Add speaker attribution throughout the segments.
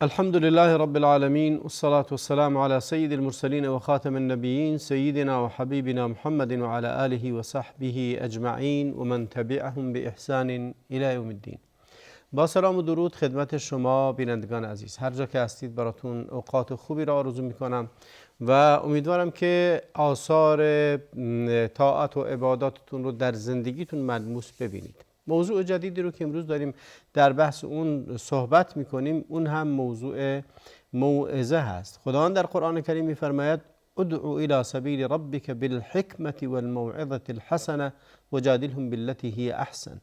Speaker 1: الحمد لله رب العالمين والصلاة والسلام على سيد المرسلين وخاتم النبيين سيدنا وحبيبنا محمد وعلى آله وصحبه أجمعين ومن تبعهم بإحسان إلى يوم الدين. با سلام و درود خدمت شما بینندگان عزیز، هر جا که هستید براتون اوقات خوبی را آرزو میکنم و امیدوارم که آثار طاعت و عباداتتون رو در زندگیتون ملموس ببینید. موضوع جدیدی رو که امروز داریم در بحث اون صحبت میکنیم، اون هم موضوع موعظه هست. خداوند در قرآن کریم میفرماید ادعو الى سبیل ربک بالحکمة والموعظة الحسنة وجادلهم بالتي هی احسن.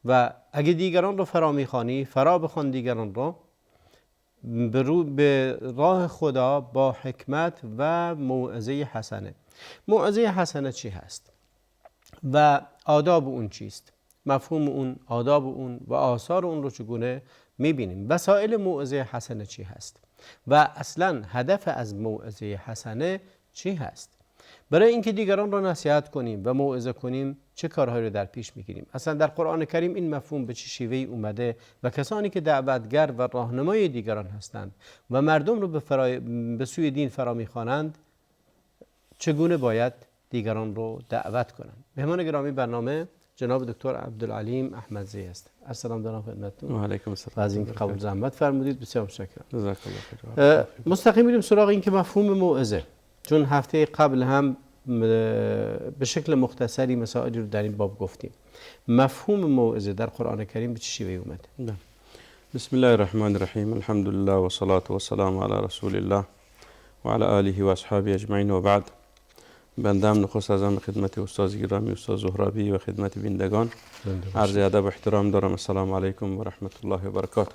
Speaker 1: و اگه دیگران رو فرا میخوانی، فرا بخوان دیگران رو به راه خدا با حکمت و موعظه حسنه. موعظه حسنه چی هست و آداب اون چیست؟ مفهوم اون، آداب اون و آثار اون رو چگونه میبینیم؟ وسایل موعظه حسنه چی هست و اصلا هدف از موعظه حسنه چی هست؟ برای اینکه دیگران رو نصیحت کنیم و موعظه کنیم چه کارهایی رو در پیش میگیریم؟ اصلا در قرآن کریم این مفهوم به چه شیوهی اومده و کسانی که دعوتگر و راهنمای دیگران هستند و مردم رو به سوی دین فرا میخوانند چگونه باید دیگران رو دعوت کنند؟ مهمان گرامی برنامه جناب دکتر عبدالعلیم احمدزی است. السلام دارم خدمتتون.
Speaker 2: و علیکم السلام.
Speaker 1: از اینکه قبول زحمت فرمودید بسیار متشکرم.
Speaker 2: جزاک الله خیر.
Speaker 1: مستقیم میریم سراغ این که مفهوم موعظه، چون هفته قبل هم به شکل مختصری مسائلی رو در این باب گفتیم. مفهوم موعظه در قرآن کریم به چه شیوهی اومده؟
Speaker 2: بسم الله الرحمن الرحیم. الحمد لله و صلاة و سلام علی رسول الله و علی آله و اصحابه اجمعین و بعد. بندم نخست از خدمت استاد گرامی استاد زهرابی و خدمت بینندگان عرض ادب و احترام دارم. السلام علیکم و رحمت الله و برکاته.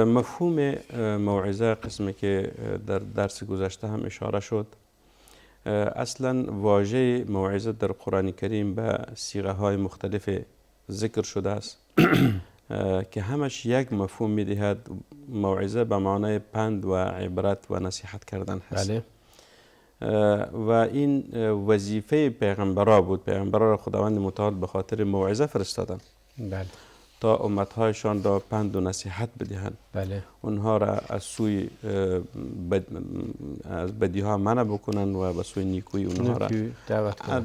Speaker 2: مفهوم موعظه قسمی که در درس گذشته هم اشاره شد، اصلا واژه موعظه در قرآن کریم به صیغه های مختلف ذکر شده است که همش یک مفهوم میدهد. موعظه به معنای پند و عبرت و نصیحت کردن هست.
Speaker 1: بله.
Speaker 2: و این وظیفه پیغمبرا بود. پیغمبرا را خداوند متعال به خاطر موعظه فرستادن.
Speaker 1: بله.
Speaker 2: تا امتهایشان را پند و نصیحت بدهند.
Speaker 1: بله.
Speaker 2: اونها را از سوی از بدی ها منع بکنن و به سوی نیکویی اونها را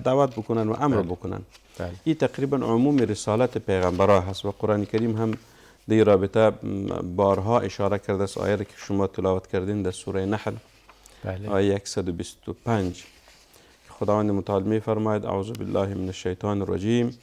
Speaker 2: دعوت بکنن و امر بکنن.
Speaker 1: بله.
Speaker 2: این تقریبا عموم رسالت پیغمبرا هست و قرآن کریم هم در رابطه بارها اشاره کرده است. آیه که شما تلاوت کردین در سوره نحل،
Speaker 1: بله.
Speaker 2: آیه 125 خداوند متعال می فرماید اعوذ بالله من الشیطان الرجیم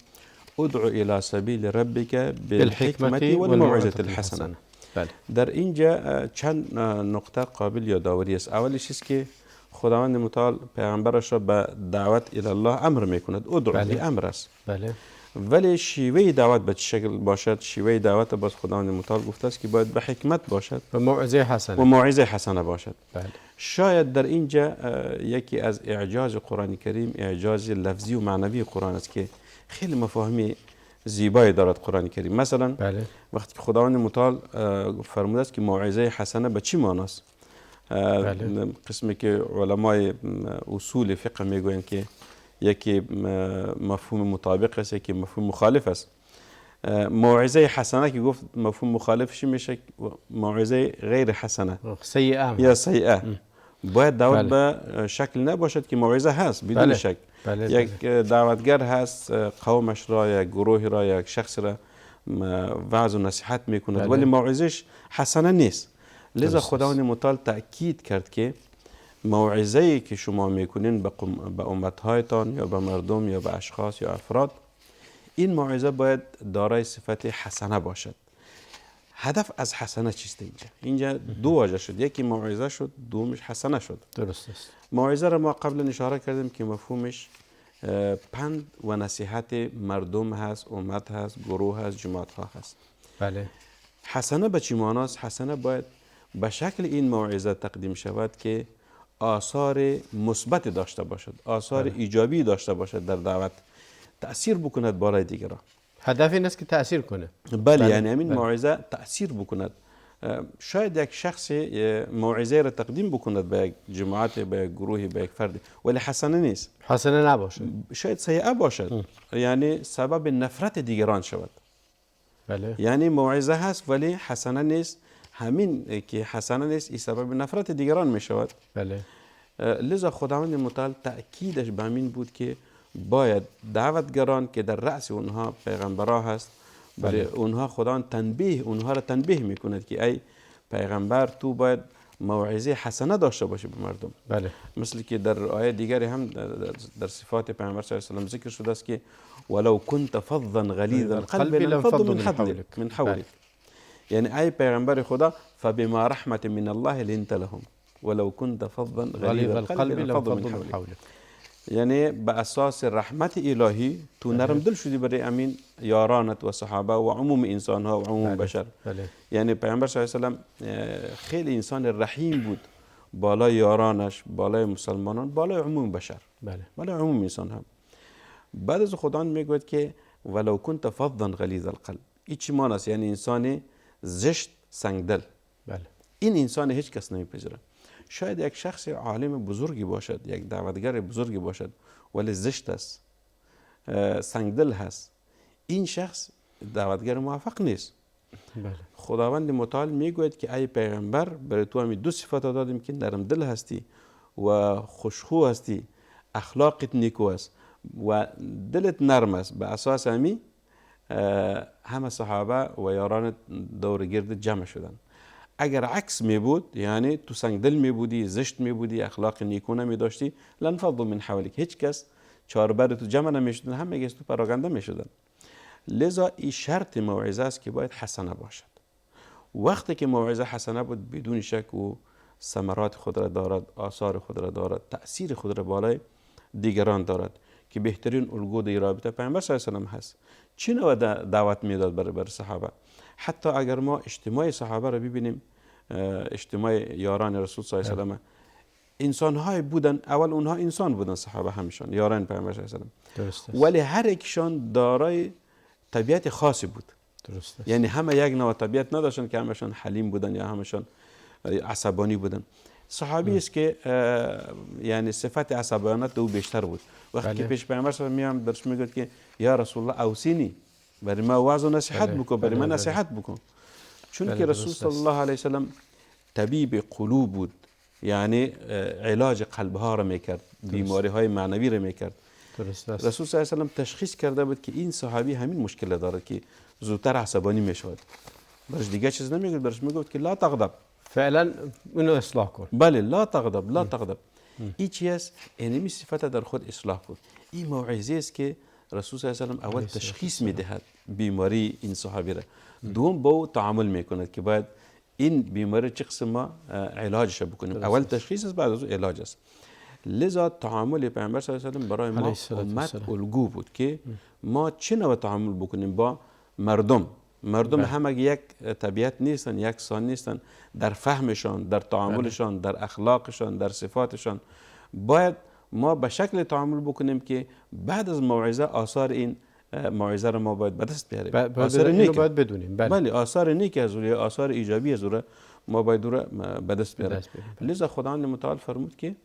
Speaker 2: ادعو الى سبیل ربک بالحکمة والموعظة الحسنة.
Speaker 1: بله.
Speaker 2: در اینجا چند نقطه قابل یادآوری است. اولش است که خداوند متعال پیغمبرش را به دعوت الی الله امر میکند. ادعو امر است.
Speaker 1: بله.
Speaker 2: ولی شیوه دعوت به چه شکل باشد؟ شیوه دعوت باز خداوند متعال گفته است که باید به حکمت باشد
Speaker 1: و موعظه حسنه
Speaker 2: و موعظه حسنه باشد.
Speaker 1: بله.
Speaker 2: شاید در اینجا یکی از اعجاز قرآن کریم اعجاز لفظی و معنوی قرآن است که خیلی مفاهیم زیبایی دارد قرآن کریم. مثلا
Speaker 1: بله.
Speaker 2: وقتی که خداوند متعال فرموده است که موعظه حسنه به چی معنی است؟
Speaker 1: بله.
Speaker 2: قسمی که علمای اصول فقه میگویند که یکی مفهوم مطابق است، یکی مفهوم مخالف است. موعظه حسنه که گفت مفهوم مخالفش میشه موعظه غیر حسنه،
Speaker 1: سیئه
Speaker 2: یا سیئه. باید دعوت به شکل نباشد که موعظه هست بدون شک. یک دعوتگر هست قومش را، یک گروه را، یک شخص را وعظ و نصیحت میکند ولی موعظهش حسنه نیست. لذا خداوند متعال تأکید کرد که موعظه‌ای که شما میکنین به امتهایتان یا به مردم یا به اشخاص یا افراد، این موعظه باید دارای صفت حسنه باشد. هدف از حسنه چیست اینجا دو واژه شد، یکی موعظه شد، دومش حسنه شد.
Speaker 1: درست است.
Speaker 2: موعظه را ما قبلا اشاره کردیم که مفهومش پند و نصیحت مردم هست، امت هست، گروه هست، جماعت ها هست.
Speaker 1: بله.
Speaker 2: حسنه به چی معنی است؟ حسنه باید به شکل این موعظه تقدیم شود که آثار مثبت داشته باشد، آثار ایجابی داشته باشد در دعوت، تأثیر بکند بالای دیگران.
Speaker 1: هدف این است که تأثیر کنه.
Speaker 2: بله. یعنی همین موعظه تأثیر بکند. شاید یک شخص موعظه را تقدیم بکند به یک جماعت، به یک گروهی، به یک فرد، ولی حسنه نیست،
Speaker 1: حسنه نباشد،
Speaker 2: شاید سیئه باشد. یعنی سبب نفرت دیگران شود.
Speaker 1: بله.
Speaker 2: یعنی موعظه هست ولی حسنه نیست، همین که حسنه نیست این سبب نفرت دیگران می شود.
Speaker 1: بله.
Speaker 2: لذا خداوند متعال تأکیدش به همین بود که باید دعوتگران که در رأس اونها پیغمبرها هست، برای اونها خداوند اونها را تنبیه میکند که ای پیغمبر تو باید موعظه حسنه داشته باشی به مردم.
Speaker 1: بله.
Speaker 2: مثل که در آیه دیگری هم در صفات پیغمبر صلی الله علیه و ذکر شده است که ولو كنت فظا غلیظ القلب لانفضوا من حولك. یعنی ای پیغمبر خدا فبما رحمت من الله لنت لهم ولو كنت فظا غلیظ القلب لانفضوا من حولك. یعنی به اساس رحمت الهی تو نرم دل شدی برای امین یارانت و صحابه و عموم انسان ها و عموم بشر. یعنی پیامبر صلی الله علیه و سلم خیلی انسان رحیم بود، بالای یارانش، بالای مسلمانان، بالای عموم بشر، بالای عموم انسان ها. بعد از خدا میگوید که ولو كنت فظا غلیظ القلب. این چی معنی است؟ یعنی انسان زشت سنگدل. این انسان هیچ کس نمیپذیره. شاید یک شخص عالم بزرگی باشد، یک دعوتگر بزرگی باشد ولی زشت است، سنگدل هست، این شخص دعوتگر موفق نیست. خداوند متعال میگوید که ای پیغمبر برای تو همین دو صفت دادیم که نرم دل هستی و خوشخو هستی، اخلاقت نیکو است و دلت نرم است. به اساس همین همه صحابه و یاران دور گرد جمع شدن. اگر عکس می بود، یعنی تو سنگدل می بودی، زشت می بودی، اخلاق نیکو نمی داشتی، لانفضوا من حولک، هیچ کس چهاربر تو جمع نمی شدن، همه گیز تو پراگنده می شدن. لذا این شرط موعظه است که باید حسنه باشد. وقتی که موعظه حسنه بود بدون شک و ثمرات خود را دارد، آثار خود را دارد، تأثیر خود را بالای دیگران دارد که بهترین الگو در رابطه پیامبر صلی الله علیه و سلم هست. چی نوع دعوت میداد بر صحابه؟ حتی اگر ما اجتماع صحابه را ببینیم، اجتماع یاران رسول صلی الله علیه و سلم، انسان های بودن، اول اونها انسان بودن، صحابه همشون یاران پیامبر صلی الله علیه و سلم، ولی هر یکشان دارای طبیعت خاصی بود. یعنی همه یک نوع طبیعت نداشتن که همشون حلیم بودن یا همشون عصبانی بودن. صحابی است که یعنی صفت عصبانیت او بیشتر بود. وقتی که پیش پیامبر صلی الله علیه و سلم درش میگفت که یا رسول الله اوصینی، برای ما وعظ و نصیحت بکن، برای من نصیحت بکن. چون که رسول صلی الله علیه و سلم طبیب قلوب بود، یعنی علاج قلب ها را میکرد، بیماری های معنوی را میکرد. رسول صلی الله علیه و سلم تشخیص کرده بود که این صحابی همین مشکل دارد که زودتر عصبانی میشود. برش دیگه چیز نمیگفت، برش میگفت که لا تغضب،
Speaker 1: فعلا اینو اصلاح کن.
Speaker 2: بله، لا تغضب، لا تغضب. این چی است؟ اینمی صفت در خود اصلاح بود. این موعظه است که رسول صلی الله علیه و سلم اول تشخیص میدهد بیماری این صحابی را، دوم با او تعامل میکند که باید این بیماری چه قسم ما علاجش بکنیم. اول تشخیص است، بعد از علاج است. لذا تعامل پیامبر صلی الله علیه و سلم برای ما امت الگو بود که ما چه نوع تعامل بکنیم با مردم. مردم همه یک طبیعت نیستن، یک سان نیستن. در فهمشان، در تعاملشان، در اخلاقشان، در صفاتشان باید ما به شکل تعامل بکنیم که بعد از موعظه آثار این موعظه را ما باید به دست بیاریم.
Speaker 1: آثار نیک باید بدونیم.
Speaker 2: بله، آثار نیک از او، آثار ایجابی از او ما باید به دست بیاریم. لذا خداوند متعال فرمود که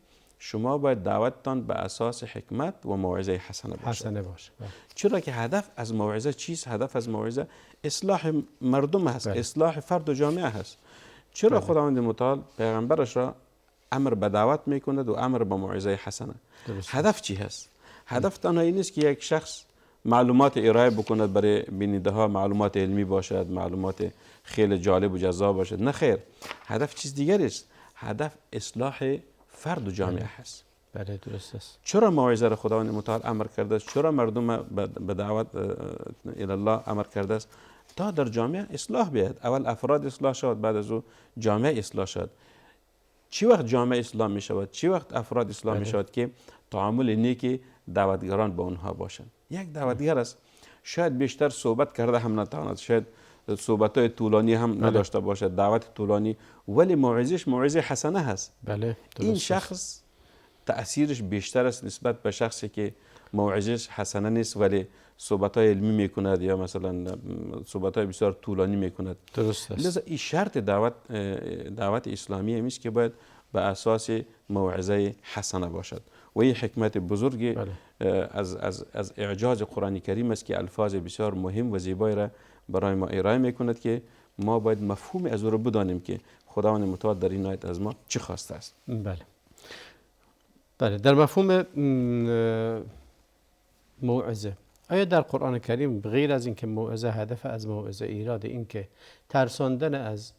Speaker 2: شما باید دعوتتان به اساس حکمت و موعظه حسنه باشه. چرا که هدف از موعظه چیست؟ هدف از موعظه اصلاح مردم هست، اصلاح فرد و جامعه هست. چرا خداوند متعال پیغمبرش را امر به دعوت میکند و امر به موعظه حسنه؟ هدف چی هست؟ هدف تنها این نیست که یک شخص معلومات ارائه بکند برای بیننده ها، معلومات علمی باشد، معلومات خیلی جالب و جذاب باشد. نه خیر، هدف چیز دیگری است. هدف اصلاح فرد و جامعه هست.
Speaker 1: بله، درست است.
Speaker 2: چرا موعظه را خداوند متعال امر کرده است؟ چرا مردم به دعوت الی الله امر کرده است؟ تا در جامعه اصلاح بیاید. اول افراد اصلاح شود، بعد از او جامعه اصلاح شود. چی وقت جامعه اصلاح می شود؟ چی وقت افراد اصلاح می شود؟ که تعامل نیکی دعوتگران با اونها باشند. یک دعوتگر است شاید بیشتر صحبت کرده هم نتواند، شاید صحبت‌های طولانی هم نداشته باشد، دعوت طولانی، ولی موعظه‌اش موعظه حسنه هست.
Speaker 1: بله،
Speaker 2: این شخص تأثیرش بیشتر است نسبت به شخصی که موعظه‌اش حسنه نیست ولی صحبت‌های علمی میکند یا مثلا صحبت‌های بسیار طولانی میکند.
Speaker 1: درست است.
Speaker 2: لذا این شرط دعوت اسلامی است که باید به اساس موعظه حسنه باشد. و این حکمت بزرگی از اعجاز قرآن کریم است که الفاظ بسیار مهم و زیبایی را برای ما ارائه میکند که ما باید مفهوم از او رو بدانیم که خداوند متعال در این آیت از ما چه خواسته است.
Speaker 1: بله در مفهوم موعظه، آیا در قرآن کریم غیر از اینکه موعظه هدف از موعظه ایراد این که ترساندن از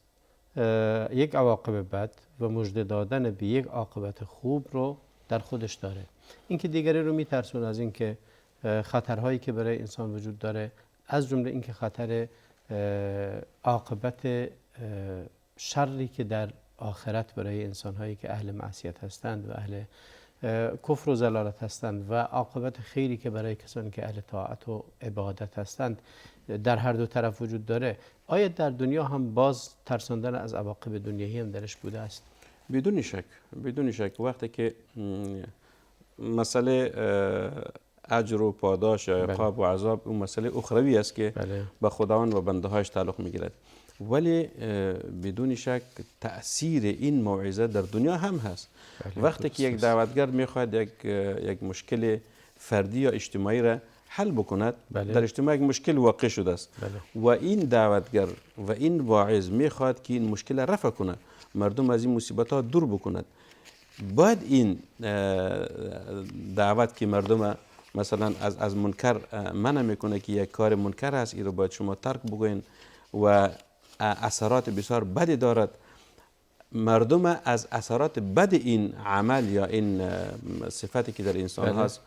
Speaker 1: یک عواقب بد و مژده دادن به یک عاقبت خوب رو در خودش داره؟ اینکه دیگری رو میترسونه از اینکه خطرهایی که برای انسان وجود داره، از جمله اینکه خطر عاقبت شری که در آخرت برای انسان‌هایی که اهل معصیت هستند و اهل کفر و ضلالت هستند و عاقبت خیری که برای کسانی که اهل طاعت و عبادت هستند در هر دو طرف وجود داره. آیا در دنیا هم باز ترساندن از عواقب دنیایی هم درش بوده است؟
Speaker 2: بدون شک، بدون شک. وقتی که مسئله اجر و پاداش یا عقاب و عذاب اون مسئله اخروی است که به خداوند و بنده هایش تعلق میگیرد، ولی بدون شک تأثیر این موعظه در دنیا هم هست. وقتی که یک دعوتگر میخواهد یک مشکل فردی یا اجتماعی را حل بکند، در اجتماع یک مشکل واقع شده است و این دعوتگر و این واعظ میخواهد که این مشکل رفع کند، مردم از این مصیبت ها دور بکند، باید این دعوت که مردم مثلا از منکر منع میکنه که یک کار منکر هست، این رو باید شما ترک بگوین و اثرات بسیار بدی دارد، مردم از اثرات بد این عمل یا این صفتی که در انسان هست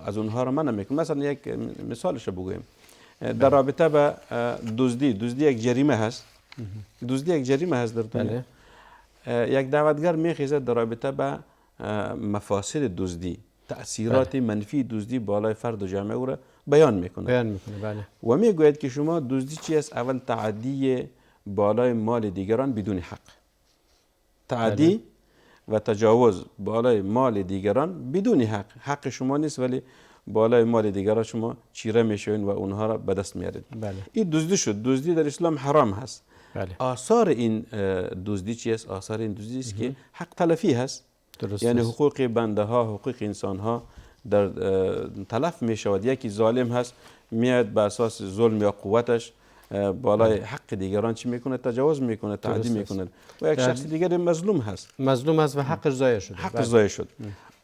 Speaker 2: از اونها را منع میکنه. مثلا یک مثالش رو بگویم در رابطه با دزدی یک جریمه هست، دزدی یک جریمه هست در دنیا. یک دعوتگر میخیزد در رابطه با مفاسد دزدی، تأثیرات منفی دزدی بالای فرد و جامعه او را بیان میکنه و میگوید که شما دزدی چی است؟ اول تعدی بالای مال دیگران بدون حق، تعدی و تجاوز بالای مال دیگران بدون حق، حق شما نیست ولی بالای مال دیگران شما چیره میشوین و اونها را به دست میارید. این دزدی شد. دزدی در اسلام حرام هست. آثار این دزدی چی است؟ آثار این دزدی است که حق تلفی هست، یعنی حقوق بنده ها، حقوق انسان ها در تلف می شود. یکی ظالم هست میاد به اساس ظلم یا قوتش بالای حق دیگران چی میکنه؟ تجاوز میکنه، تعدی میکنه و یک شخص دیگر مظلوم هست و
Speaker 1: حقش ضایع شد.
Speaker 2: حقش ضایع شد.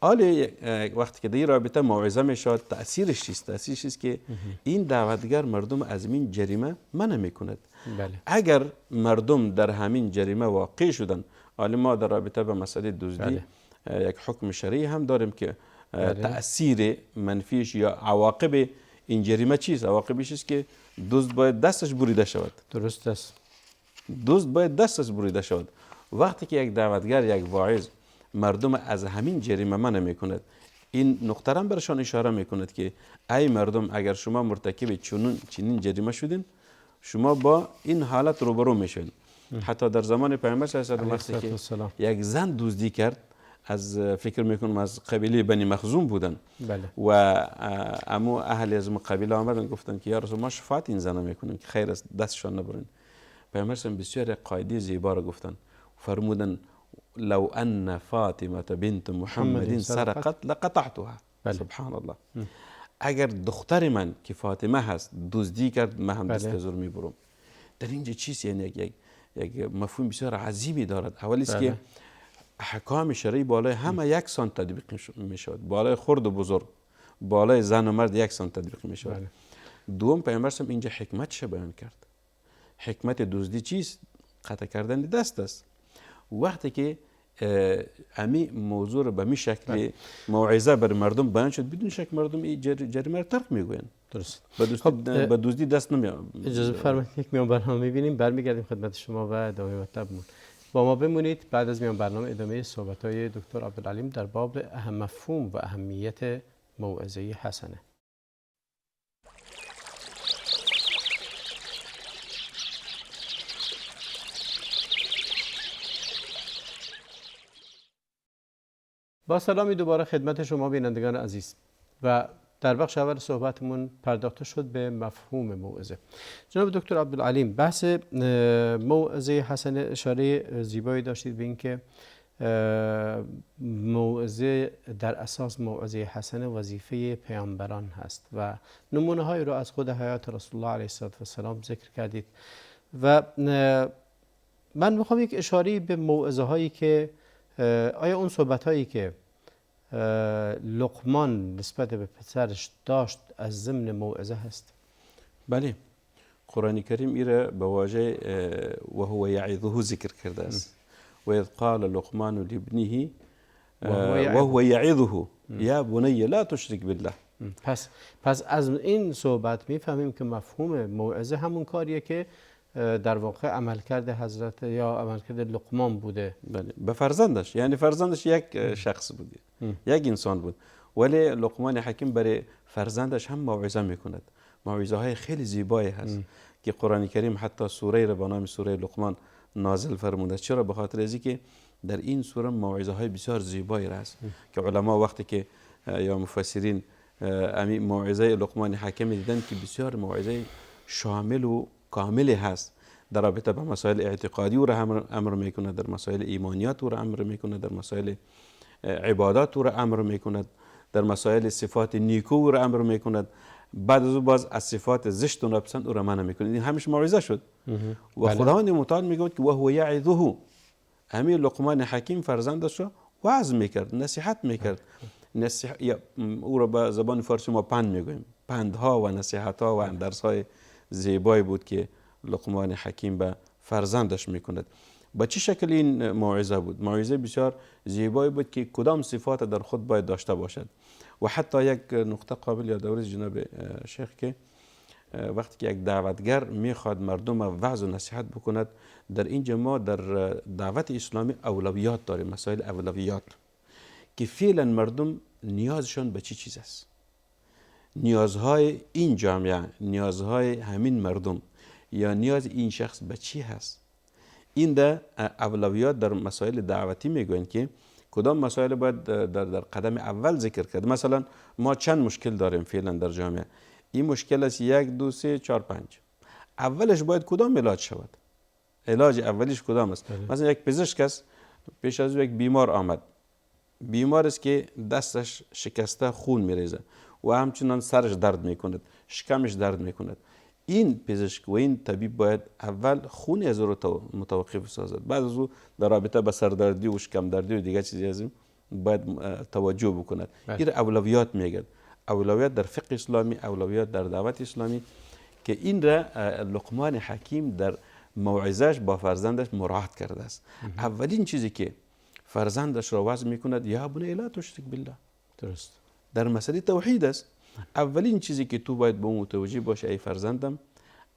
Speaker 2: حالا وقتی که در رابطه موعظه میشود، تأثیرش چیست؟ تأثیرش است که این دعوتگر مردم از این جریمه منع میکند. اگر مردم در همین جریمه واقع شدن، حالا ما در رابطه به مسئله دزدی یک حکم شرعی هم داریم که تأثیر منفیش یا عواقب این جریمه چیست؟ عواقبش است که دزد باید دستش بریده شود.
Speaker 1: درست است.
Speaker 2: دزد باید دستش بریده شود. وقتی که یک دعوتگر، یک واعظ مردم از همین جریمه منع میکند، این نقطه را برشان اشاره میکند که ای مردم، اگر شما مرتکب چنین جریمه شدین، شما با این حالت روبرو میشین. حتی در زمان پیامبر صلی الله علیه و آله وقتی که یک زن دزدی کرد، از فکر میکنم از قبیله بنی مخزوم بودن و امو اهل از قبیله آمدن گفتن که یا رسول ما شفاعت این زن میکنیم که خیر است دستشان نبرین. پیامبر بسیار قاعده زیبا را گفتن، فرمودن لو ان فاطمه بنت محمد سرقت لقطعتها. سبحان الله. اگر دختر من که فاطمه هست دزدی کرد، من هم دست زور میبرم. در اینجا چیست؟ یعنی یک مفهوم بسیار عجیبی دارد. اولی است که احکام شرعی بالای همه یکسان تطبیق میشود، بالای خرد و بزرگ، بالای زن و مرد یکسان تطبیق میشود. دوم پیامبر اینجا حکمتش بیان کرد. حکمت دزدی چیست؟ قطع کردن دست است. وقتی که امی موضوع رو به می شکل موعظه بر مردم بیان شد، بدون شک مردم این جریمه رو ترک میگوین.
Speaker 1: درست.
Speaker 2: به دزدی دست نمیاد.
Speaker 1: اجازه بفرمایید یک میان برنامه میبینیم، برمیگردیم خدمت شما و ادامه مطلبمون. با ما بمونید. بعد از میان برنامه ادامه صحبت‌های دکتر عبدالعلیم در باب اهم مفهوم و اهمیت موعظه حسنه. با سلامی دوباره خدمت شما بینندگان عزیز. و در بخش اول صحبتمون پرداخته شد به مفهوم موعظه. جناب دکتر عبدالعلیم، بحث موعظه حسنه اشاره زیبایی داشتید به اینکه موعظه در اساس موعظه حسنه وظیفه پیامبران هست و نمونه های رو از خود حیات رسول الله علیه السلام ذکر کردید و من میخوام یک اشاره به موعظه هایی که آیا اون صحبت هایی که لقمان نسبت به پسرش داشت از ضمن موعظه هست؟
Speaker 2: بله، قرآن کریم ایره به واژه و هو یعظه ذکر کرده است. و اذ قال لقمان لابنه و هو یعظه یا بنی لا تشرک بالله.
Speaker 1: پس از این صحبت میفهمیم که مفهوم موعظه همون کاریه که در واقع عملکرد حضرت یا عملکرد لقمان بوده.
Speaker 2: بله، به فرزندش، یعنی فرزندش یک شخص بود، یک انسان بود، ولی لقمان حکیم برای فرزندش هم موعظه میکند. موعظه های خیلی زیبایی هست که قرآن کریم حتی سوره را به نام سوره لقمان نازل فرموده. چرا؟ به خاطر از اینکه در این سوره موعظه های بسیار زیبایی هست که علما وقتی که یا مفسرین امی موعظه لقمان حکیم دیدن که بسیار موعظه شامل و کاملی هست، در رابطه با مسائل اعتقادی او را امر میکند، در مسائل ایمانیات او را امر میکند، در مسائل عبادات او را امر میکند، در مسائل صفات نیکو او را امر میکند، بعد از او باز از صفات زشت و ناپسند او را منع میکند. این همیشه موعظه شد. و خداوند متعال میگه که و هو یعظه، همین لقمان حکیم فرزندش را وعظ میکرد، نصیحت میکرد. او را به زبان فارسی ما پند میگوییم. پندها و نصیحتها و درسهای زیبایی بود که لقمان حکیم به فرزندش میکند. با چه شکل این موعظه بود؟ موعظه بسیار زیبایی بود که کدام صفات در خود باید داشته باشد. و حتی یک نقطه قابل یادآوری جناب شیخ که وقتی که یک دعوتگر میخواد مردم وعظ و نصیحت بکند، در اینجا ما در دعوت اسلامی اولویات داریم، مسائل اولویات که فعلا مردم نیازشون به چی چیز است، نیازهای این جامعه، نیازهای همین مردم یا نیاز این شخص به چی هست. این در اولویات در مسائل دعوتی میگوین که کدام مسائل باید در قدم اول ذکر کرد. مثلا ما چند مشکل داریم فعلا در جامعه. این مشکل است 1 2 3 4 5. اولش باید کدام علاج شود؟ علاج اولیش کدام است؟ مثلا یک پزشک است، پیش از او یک بیمار آمد، بیمار است که دستش شکسته خون میریزه و همچنان سرش درد میکند، شکمش درد میکند. این پزشک و این طبیب باید اول خون از او رو متوقف سازد، بعد از او در رابطه با سردردی و شکم دردی و دیگر چیزی از این باید توجه بکند. این اولویات میگد، اولویات در فقه اسلامی، اولویات در دعوت اسلامی، که این را لقمان حکیم در موعظه‌اش با فرزندش مراعات کرده است. اولین چیزی که فرزندش را وعظ میکند یا بنی لا تشرک بالله.
Speaker 1: درست.
Speaker 2: در مسئله توحید است. اولین چیزی که تو باید به اون متوجه باشه ای فرزندم،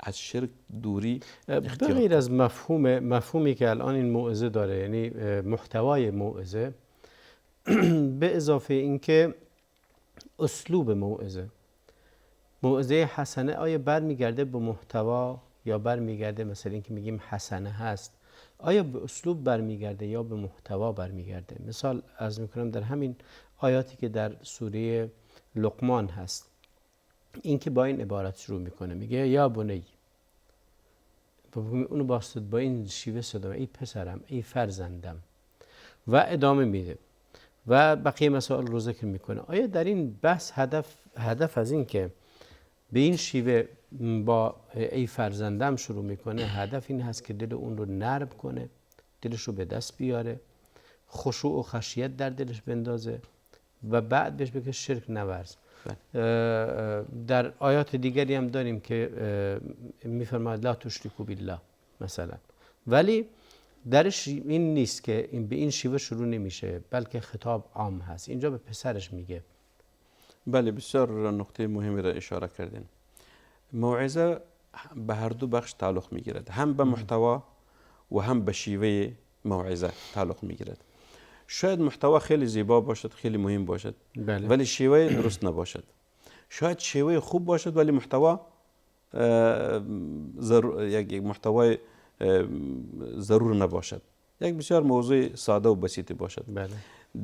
Speaker 2: از شرک دوری اختیار.
Speaker 1: بغیر از مفهومی که الان این موعظه داره، یعنی محتوای موعظه، به اضافه اینکه اسلوب موعظه حسنه آیا برمیگرده به محتوا یا برمیگرده مثلا اینکه میگیم حسنه هست، آیا به اسلوب برمیگرده یا به محتوا برمیگرده؟ مثال عرض میکنم در همین آیاتی که در سوره لقمان هست، این که با این عبارت شروع میکنه، میگه یا بنی، اونو با این شیوه صدا، ای پسرم، ای فرزندم، و ادامه میده و بقیه مسائل رو ذکر میکنه. آیا در این بحث هدف از این که به این شیوه با ای فرزندم شروع میکنه، هدف این هست که دل اون رو نرم کنه، دلش رو به دست بیاره، خشوع و خشیت در دلش بندازه و بعد بهش بگه شرک نورز؟ در آیات دیگری هم داریم که میفرماید لا تشرکوا بالله مثلا، ولی درش این نیست که این به این شیوه شروع نمیشه، بلکه خطاب عام هست. اینجا به پسرش میگه.
Speaker 2: بله، بسیار نکته مهمی را اشاره کردین. موعظه به هر دو بخش تعلق میگیرد، هم به محتوا و هم به شیوه موعظه تعلق میگیرد. شاید محتوا خیلی زیبا باشد، خیلی مهم باشد،
Speaker 1: بله.
Speaker 2: ولی شیوه درست نباشد. شاید شیوه خوب باشد ولی محتوا یک محتوای ضرور نباشد، یک بسیار موضوع ساده و بسیط باشد.
Speaker 1: بله.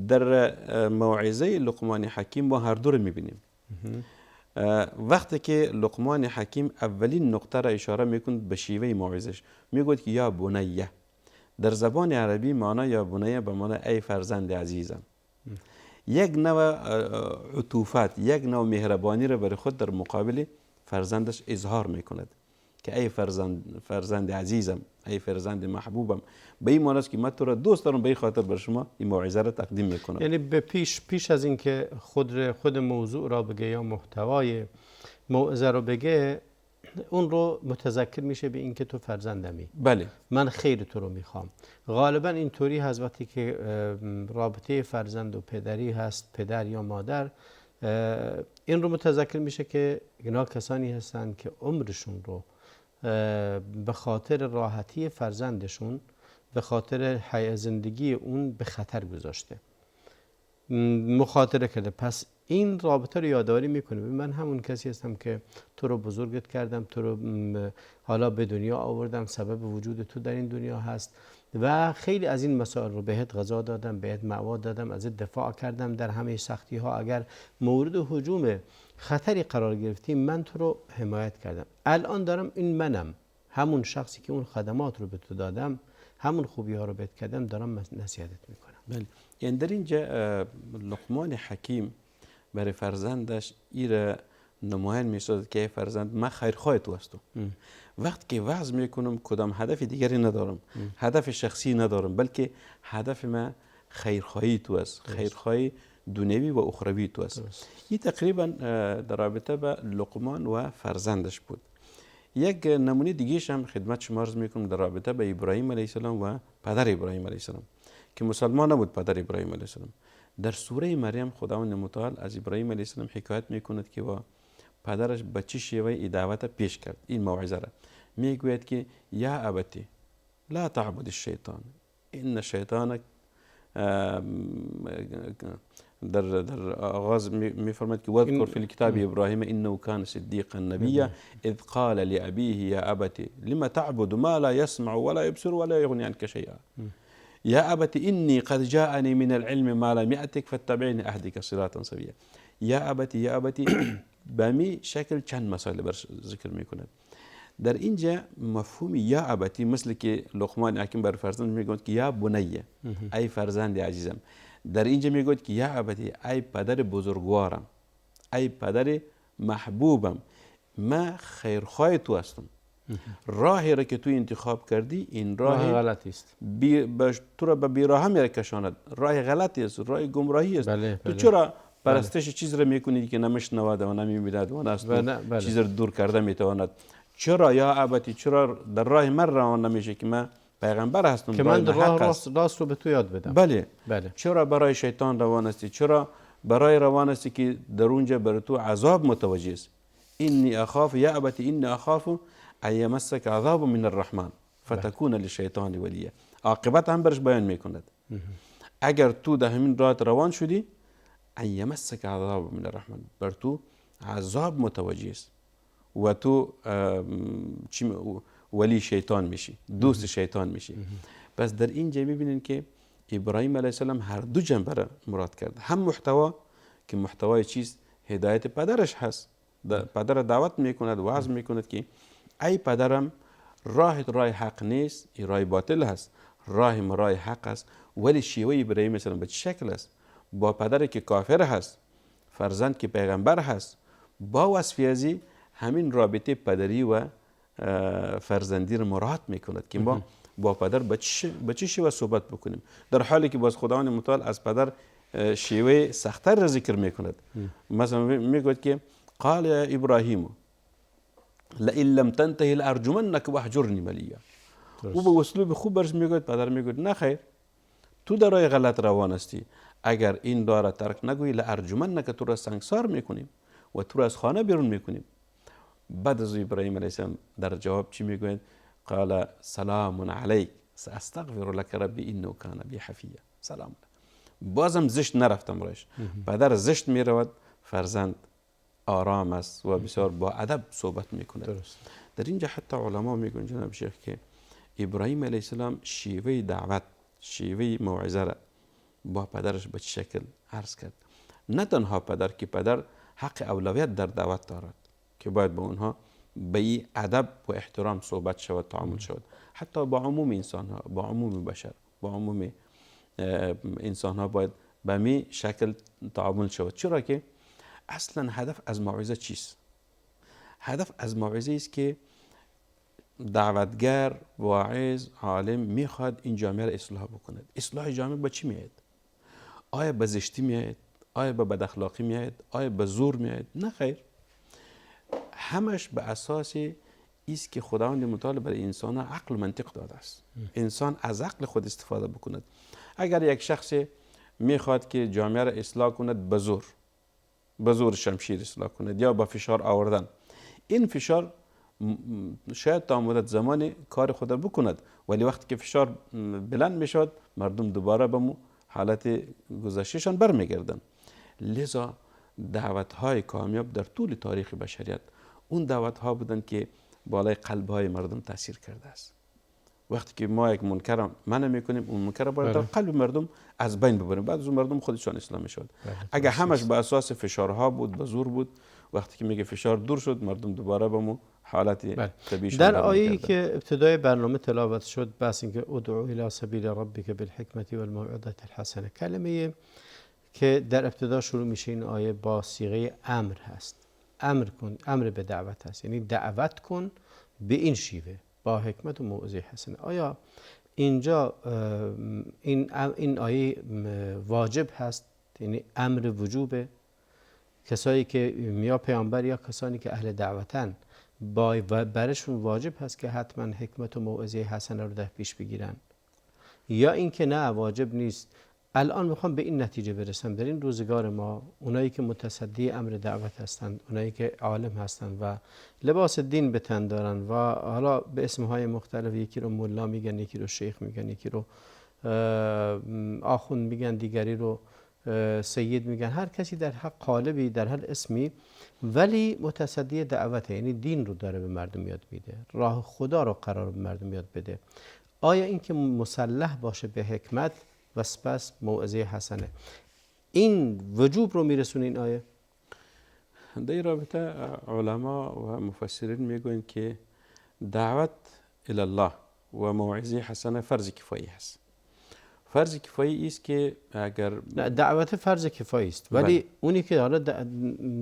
Speaker 2: در موعظه لقمان حکیم ما هر دو رو میبینیم. وقتی که لقمان حکیم اولین نقطه را اشاره میکند به شیوه موعظش، میگوید که یا بنیه، در زبان عربی معنی یا بنیه به معنی ای فرزند عزیزم. یک نوع عطوفت، یک نوع مهربانی را برای خود در مقابل فرزندش اظهار میکند که که ای فرزند عزیزم، ای فرزند محبوبم، به این معنی است که من تو را دوست دارم، به این خاطر بر شما این موعظه را تقدیم میکنم.
Speaker 1: یعنی به پیش از اینکه خود موضوع را بگه یا محتوای موعظه رو بگه، اون رو متذکر میشه به اینکه تو فرزندمی،
Speaker 2: بله،
Speaker 1: من خیر تو رو میخوام. غالبا اینطوری هست وقتی که رابطه فرزند و پدری هست، پدر یا مادر، این رو متذکر میشه که اینا کسانی هستند که عمرشون رو به خاطر راحتی فرزندشون، به خاطر حیاه زندگی اون به خطر گذاشته، مخاطره کرده. پس این رابطه رو یادآوری میکنه، من همون کسی هستم که تو رو بزرگت کردم، تو رو حالا به دنیا آوردم، سبب وجود تو در این دنیا هست و خیلی از این مسائل رو بهت غذا دادم، بهت مأوا دادم، ازت دفاع کردم در همه سختی ها. اگر مورد هجوم خطری قرار گرفتی، من تو رو حمایت کردم. الان دارم این منم، همون شخصی که اون خدمات رو به تو دادم، همون خوبی ها رو بهت کردم، دارم نصیحتت میکنم.
Speaker 2: بله. یعنی در اینجا لقمان حکیم برای فرزندش ایره نمایان میسازد که ای فرزند، من خیرخواه تو هستم. وقتی که وعظ میکنم کدام هدف دیگری ندارم، هدف شخصی ندارم، بلکه هدف من خیرخواهی تو است، خیرخواهی دنیوی و اخروی تو است. این تقریبا در رابطه به لقمان و فرزندش بود. یک نمونه دیگه هم خدمت شما عرض میکنم در رابطه به ابراهیم علیه السلام و پدر ابراهیم علیه السلام که مسلمان نبود. پدر ابراهیم علیه السلام در سوره مریم خداوند متعال از ابراهیم علیه السلام حکایت میکند که با پدرش به چه شیوه ای دعوت پیش کرد. این موعظه را میگوید که یا ابتی لا تعبد الشیطان ان الشیطان در آغاز میفرماید که واذکر فی الکتاب ابراهیم انه کان صدیقا نبیا اذ قال لابیه یا ابتی لما تعبد ما لا يسمع ولا يبصر ولا یغنی عنک شیئا یا ابتی انی قد جاءنی من العلم ما لم یأتک فاتبعنی اهدک صراطا سویا. یا ابتی به می شکل چند مسائل بر ذکر میکند. در اینجا مفهوم یا ابتی مثل که لقمان حکیم بر فرزند میگوید که یا بنیه، ای فرزند عزیزم. در اینجا میگوید که یا ابتی، ای پدر بزرگوارم، ای پدر محبوبم، من خیرخواه تو هستم. راهی را که تو انتخاب کردی این راه
Speaker 1: غلطی است،
Speaker 2: تو را به بیراه میکشاند، راه غلطی است، راه گمراهی است.
Speaker 1: بله.
Speaker 2: تو چرا پرستش چیز را میکنی که نمیشنود و نمیبیند و از چیز را دور کرده میتواند؟ چرا یا ابتی، چرا در راه من روان نمیشه که من پیغمبر هستم
Speaker 1: که من راه راست رو به تو یاد بدم؟
Speaker 2: بله. چرا برای شیطان روان هستی؟ چرا برای روان هستی که در اونجا بر تو عذاب متوجه است؟ اینی اخاف یا ابتی اینی اخاف ان یمسک عذاب من الرحمن فتکون للشیطان ولیا. عاقبت هم برش بیان میکند. اگر تو در همین راه روان شدی، ان یمسک عذاب من الرحمن، بر تو عذاب متوجه است و تو ولی شیطان میشی، دوست شیطان میشی. پس در اینجا میبینین که ابراهیم علیه السلام هر دو جنبه را مراد کرد. هم محتوا که محتوای چیست؟ هدایت پدرش هست. پدر دعوت میکند، وعظ میکند که ای پدرم، راه حق نیست، این راه باطل هست، راه حق است. ولی شیوه ابراهیم علیه السلام به چه شکل است؟ با پدر که کافر هست، فرزند که پیغمبر هست، با وصفیازی همین رابطه پدری و فرزندی را مراد میکند که ما با پدر به چه شیوه صحبت بکنیم، در حالی که باز خداوند متعال از پدر شیوه سخت‌تر را ذکر میکند. مثلا میگوید که قال یا ابراهیم لئن لم تنتهی لارجمنک واهجرنی ملیا. او به اسلوب خوب برش میگوید، پدر میگوید نه خیر، تو در راه غلط روان هستی، اگر این راه را ترک نگویی لارجمنک، تو را سنگسار میکنیم و تو را از خانه بیرون میکنیم. بعد از ابراهیم علیه السلام در جواب چی میگوید؟ قال سلام علیک ساستغفر لك ربی انه کان بی حفیا. سلام. بازم زشت نرفتم رایش. پدر زشت میرود، فرزند آرام است و بسیار با ادب صحبت میکند. در اینجا حتی علما میگن جناب شیخ که ابراهیم علیه السلام شیوه دعوت، شیوه موعظه را با پدرش به چه شکل عرض کرد. نه تنها پدر که پدر حق اولویت در دعوت دارد که باید با اونها به این ادب و احترام صحبت شود، تعامل شود، حتی با عموم انسان ها، با عموم بشر، با عموم انسان ها باید به می شکل تعامل شود. چرا که اصلا هدف از موعظه چیست؟ هدف از موعظه است که دعوتگر، واعظ، عالم میخواد این جامعه را اصلاح بکند. اصلاح جامعه با چی میاد؟ آیا به زشتی میاد؟ آیا به بد اخلاقی میاد؟ آیا به زور میاد؟ نه خیر. همش به اساس است که خداوند متعال برای انسان عقل و منطق داده است. انسان از عقل خود استفاده بکند. اگر یک شخص میخواد که جامعه را اصلاح کند به زور شمشیر اصلاح کند یا با فشار آوردن، این فشار شاید تا مدت زمان کار خود را بکند، ولی وقتی که فشار بلند میشد مردم دوباره به حالت گذشتهشان برمیگردن. لذا دعوت های کامیاب در طول تاریخ بشریت اون دعوت ها بودند که بالای قلب های مردم تاثیر کرده است. وقتی که ما یک منکر منع میکنیم، اون منکر باید در قلب مردم از بین ببریم، بعد از اون مردم خودشان اصلاح میشد. اگر همش به اساس فشارها بود، به زور بود، وقتی که میگه فشار دور شد مردم دوباره به حالت طبیعی
Speaker 1: در آیه‌ای که ابتدای برنامه تلاوت شد بس اینکه ادعو الی سبیل ربک بالحکمة والموعظة الحسنه، کلمه که در ابتدا شروع میشه این آیه با صیغه امر هست. امر کن، امر به دعوت هست، یعنی دعوت کن به این شیوه با حکمت و موعظه حسنه. آیا اینجا این آیه واجب هست، یعنی امر وجوبه؟ کسایی که یا پیامبر یا کسانی که اهل دعوتن برشون واجب هست که حتما حکمت و موعظه حسنه رو در پیش بگیرن، یا اینکه نه واجب نیست؟ الان میخوام به این نتیجه برسم در این روزگار ما اونایی که متصدی امر دعوت هستند، اونایی که عالم هستند و لباس دین به تن دارن و حالا به اسمهای مختلف، یکی رو مولا میگن، یکی رو شیخ میگن، یکی رو آخوند میگن، دیگری رو سید میگن، هر کسی در هر قالبی در هر اسمی، ولی متصدی دعوت، یعنی دین رو داره به مردم یاد میده، راه خدا رو قرار به مردم یاد بده. آیا این که مسلح باشه به حکمت و سپس موعظه حسنه، این وجوب رو میرسونه این آیه؟
Speaker 2: در این رابطه علما و مفسرین میگوین که دعوت الی الله و موعظه حسنه فرض کفایی هست. فرض کفایی است که اگر
Speaker 1: دعوت فرض کفایی است، ولی اونی که حالا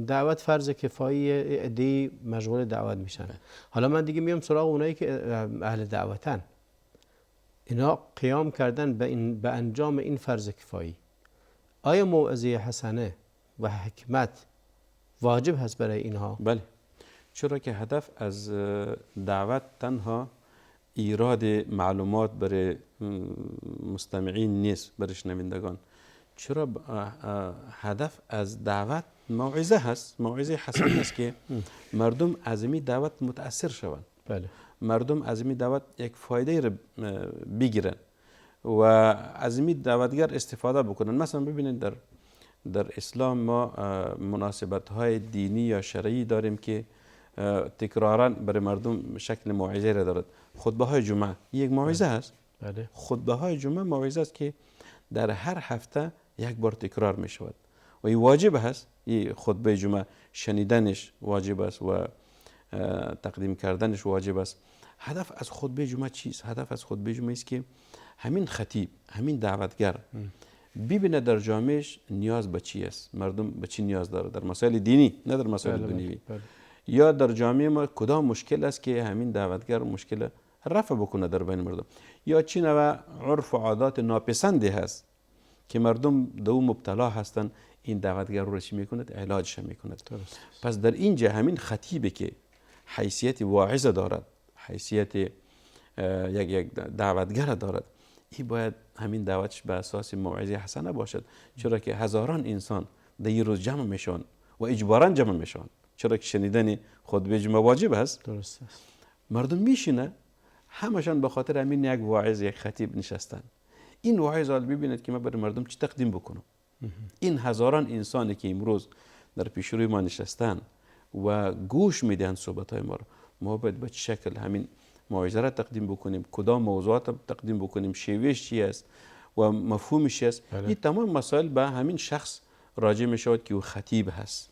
Speaker 1: دعوت فرض کفایی عده‌ای مشغول دعوت میشن. حالا من دیگه میام سراغ اونایی که اهل دعوتن، اینا قیام کردن به انجام این فرض کفایی. آیا موعظه حسنه و حکمت واجب هست برای اینها؟
Speaker 2: بله، چرا که هدف از دعوت تنها ایراد معلومات برای مستمعین نیست، برای شنوندگان. چرا هدف از دعوت موعظه هست، موعظه حسنه است که مردم از این دعوت متاثر شوند.
Speaker 1: بله.
Speaker 2: مردم از این دعوت یک فایده را بگیرن و از این دعوتگر استفاده بکنن. مثلا ببینید در اسلام ما مناسبت های دینی یا شرعی داریم که تکرارا برای مردم شکل موعظه را دارد. خطبه های جمعه یک موعظه است.
Speaker 1: بله.
Speaker 2: خطبه های جمعه موعظه است که در هر هفته یک بار تکرار می شود و این واجب است. این خطبه جمعه شنیدنش واجب است و تقدیم کردنش واجب است. هدف از خطبه جمعه چیست؟ هدف از خطبه جمعه است که همین خطیب، همین دعوتگر ببینه در جامعهش نیاز به چی است، مردم به چی نیاز داره، در مسائل دینی نه در مسائل دنیوی. یا در جامعه ما کدام مشکل است که همین دعوتگر مشکل رفع بکنه در بین مردم، یا چی نوع عرف و عادات ناپسندی هست که مردم دو مبتلا هستن، این دعوتگر رو چی میکند؟ علاجش میکند. پس در اینجا همین خطیبه که حیثیت واعظ دارد، حیثیت یک دعوتگر دارد، این باید همین دعوتش به اساس موعظه حسنه باشد. چرا که هزاران انسان در این روز جمع میشن و اجبارا جمع میشن، چرا که شنیدن خطبه جمعه واجب است.
Speaker 1: درست است.
Speaker 2: مردم میشینه همشان به خاطر همین یک واعظ، یک خطیب نشستن. این واعظ حال ببینید که ما برای مردم چی تقدیم بکنم. این هزاران انسانی که امروز در پیش روی ما نشستن و گوش میدن صحبت های ما رو، ما باید به چه شکل همین موعظه را تقدیم بکنیم، کدام موضوعات را تقدیم بکنیم، شیوهش چی است و مفهومش چی است. این تمام مسائل به همین شخص راجع می شود که او خطیب هست،